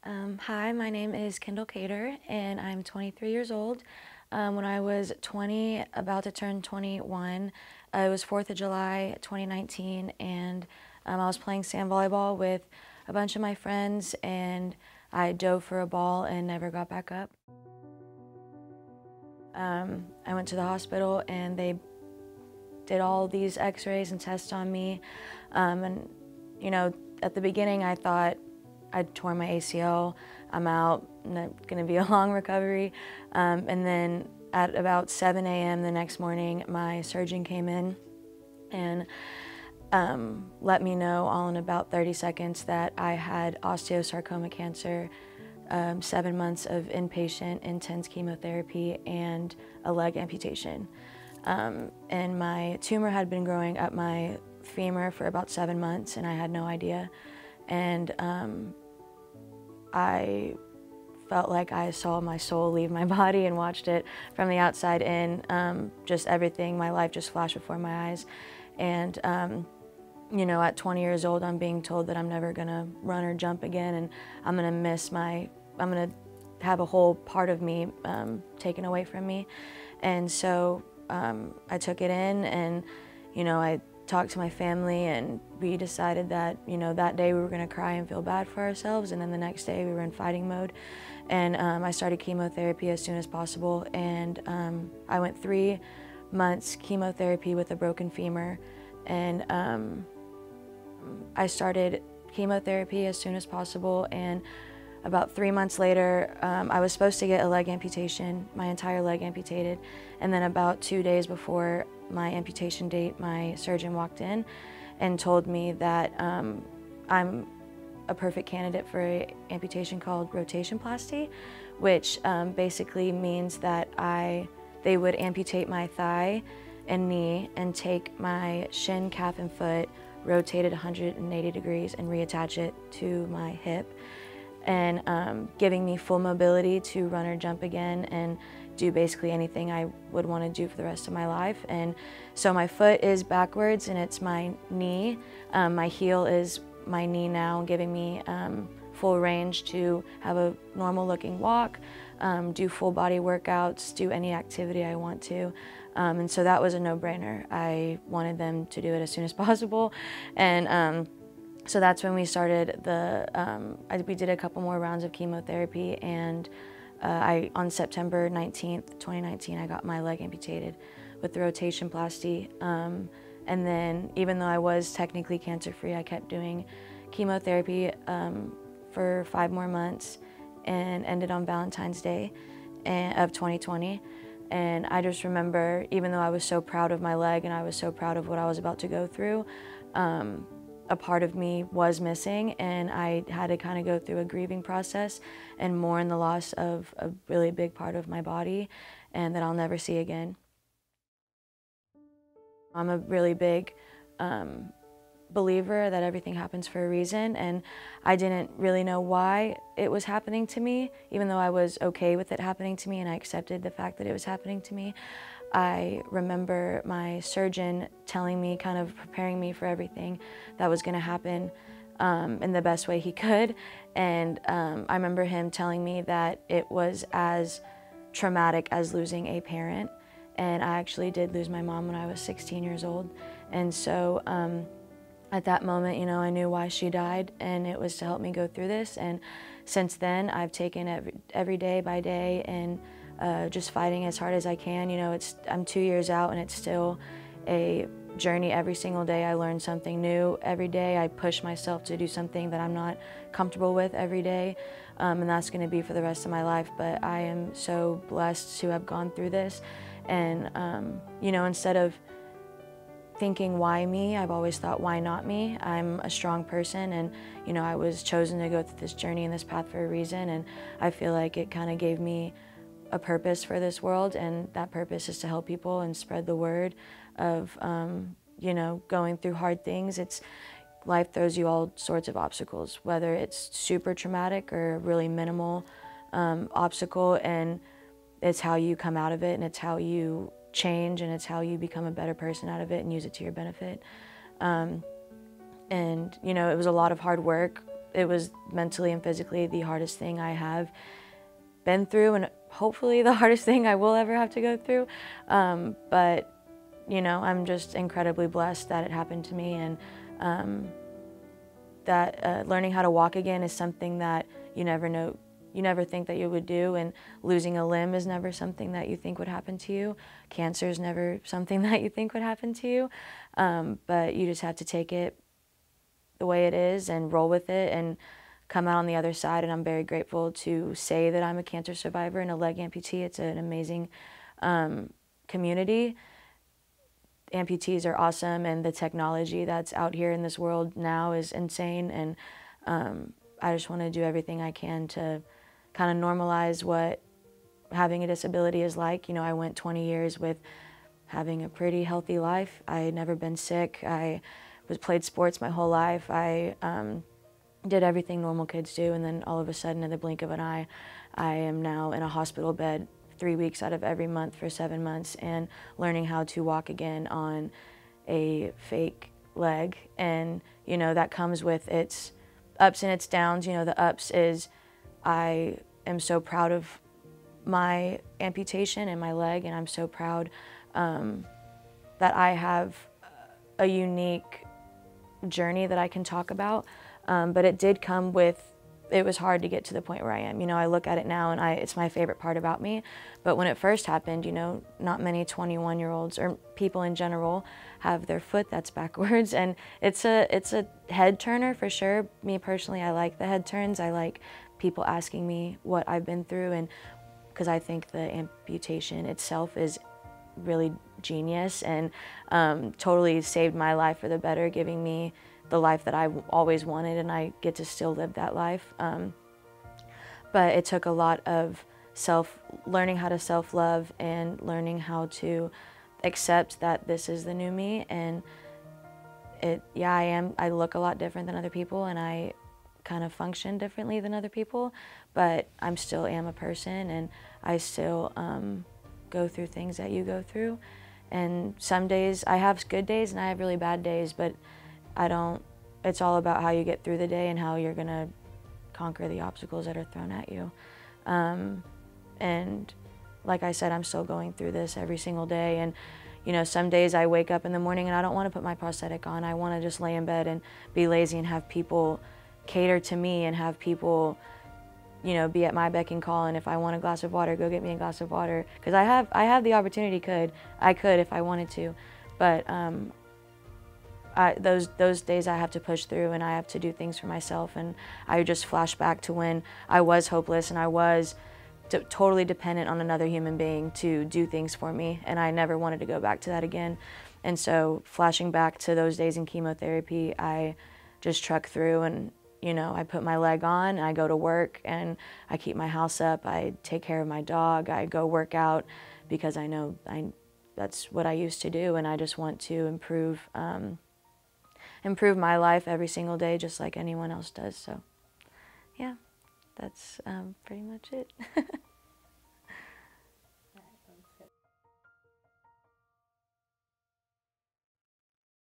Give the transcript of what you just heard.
Hi, my name is Kendall and I'm 23 years old. When I was 20, about to turn 21, it was 4th of July 2019, and I was playing sand volleyball with a bunch of my friends, and I dove for a ball and never got back up. I went to the hospital and they did all these x-rays and tests on me. And, you know, at the beginning I thought I'd torn my ACL, I'm out, and gonna be a long recovery. And then at about 7 a.m. the next morning, my surgeon came in and let me know all in about 30 seconds that I had osteosarcoma cancer, 7 months of inpatient intense chemotherapy, and a leg amputation. And my tumor had been growing up my femur for about 7 months, and I had no idea. And I felt like I saw my soul leave my body and watched it from the outside in. Just everything, my life just flashed before my eyes. And you know, at 20 years old, I'm being told that I'm never gonna run or jump again, and I'm gonna have a whole part of me taken away from me. And so I took it in, and you know, I talked to my family, and we decided that, you know, that day we were gonna cry and feel bad for ourselves, and then the next day we were in fighting mode. And I started chemotherapy as soon as possible, and I went 3 months chemotherapy with a broken femur, and I started chemotherapy as soon as possible, and about 3 months later, I was supposed to get a leg amputation, my entire leg amputated, and then about 2 days before my amputation date, my surgeon walked in and told me that I'm a perfect candidate for an amputation called rotationplasty, which basically means that they would amputate my thigh and knee and take my shin, calf, and foot, rotate it 180 degrees, and reattach it to my hip, and giving me full mobility to run or jump again and do basically anything I would want to do for the rest of my life. And so my foot is backwards and it's my knee. My heel is my knee now, giving me full range to have a normal looking walk, do full body workouts, do any activity I want to. And so that was a no-brainer. I wanted them to do it as soon as possible. And so that's when we started we did a couple more rounds of chemotherapy, and on September 19th, 2019, I got my leg amputated with the rotationplasty. And then, even though I was technically cancer-free, I kept doing chemotherapy for 5 more months, and ended on Valentine's Day of 2020. And I just remember, even though I was so proud of my leg and I was so proud of what I was about to go through, a part of me was missing, and I had to kind of go through a grieving process and mourn the loss of a really big part of my body and that I'll never see again. I'm a really big believer that everything happens for a reason, and I didn't really know why it was happening to me, even though I was okay with it happening to me and I accepted the fact that it was happening to me. I remember my surgeon telling me, kind of preparing me for everything that was going to happen in the best way he could. And I remember him telling me that it was as traumatic as losing a parent. And I actually did lose my mom when I was 16 years old. And so at that moment, you know, I knew why she died, and it was to help me go through this. And since then, I've taken every day by day, and just fighting as hard as I can. You know, I'm 2 years out, and it's still a journey every single day. I learn something new every day. I push myself to do something that I'm not comfortable with every day, and that's going to be for the rest of my life. But I am so blessed to have gone through this, and you know, instead of thinking why me, I've always thought why not me. I'm a strong person, and you know, I was chosen to go through this journey and this path for a reason, and I feel like it kind of gave me a purpose for this world, and that purpose is to help people and spread the word of you know, going through hard things. Life throws you all sorts of obstacles, whether it's super traumatic or really minimal obstacle, and it's how you come out of it, and it's how you change, and it's how you become a better person out of it and use it to your benefit. And you know, it was a lot of hard work it was mentally and physically the hardest thing I have been through, and hopefully the hardest thing I will ever have to go through. But you know, I'm just incredibly blessed that it happened to me, and that learning how to walk again is something that you never think that you would do, and losing a limb is never something that you think would happen to you. Cancer is never something that you think would happen to you, but you just have to take it the way it is and roll with it and come out on the other side. And I'm very grateful to say that I'm a cancer survivor and a leg amputee. It's an amazing community. Amputees are awesome, and the technology that's out here in this world now is insane, and I just want to do everything I can to kind of normalize what having a disability is like. You know, I went 20 years with having a pretty healthy life. I had never been sick. I played sports my whole life. I did everything normal kids do, and then all of a sudden, in the blink of an eye, I am now in a hospital bed 3 weeks out of every month for 7 months, and learning how to walk again on a fake leg. And you know, that comes with its ups and its downs. You know, the ups is I am so proud of my amputation and my leg, and I'm so proud that I have a unique journey that I can talk about. But it did come with, it was hard to get to the point where I am. You know, I look at it now and it's my favorite part about me. But when it first happened, you know, not many 21-year-olds or people in general have their foot that's backwards. And it's a head turner for sure. Me personally, I like the head turns. I like people asking me what I've been through, and because I think the amputation itself is really genius and totally saved my life for the better, giving me the life that I always wanted, and I get to still live that life. But it took a lot of learning how to self-love and learning how to accept that this is the new me. And I look a lot different than other people, and I kind of function differently than other people, but I'm still am a person, and I still go through things that you go through. And some days I have good days and I have really bad days, but it's all about how you get through the day and how you're gonna conquer the obstacles that are thrown at you. And like I said, I'm still going through this every single day. And you know, some days I wake up in the morning and I don't want to put my prosthetic on. I want to just lay in bed and be lazy and have people cater to me, and have people, you know, be at my beck and call. And if I want a glass of water, go get me a glass of water. Because I have the opportunity. I could if I wanted to, but those days I have to push through, and I have to do things for myself. And I just flash back to when I was hopeless and I was totally dependent on another human being to do things for me, and I never wanted to go back to that again. And so flashing back to those days in chemotherapy, I just truck through, and you know, I put my leg on, and I go to work, and I keep my house up, I take care of my dog, I go work out, because I know that's what I used to do, and I just want to improve my life every single day just like anyone else does. So yeah, that's pretty much it.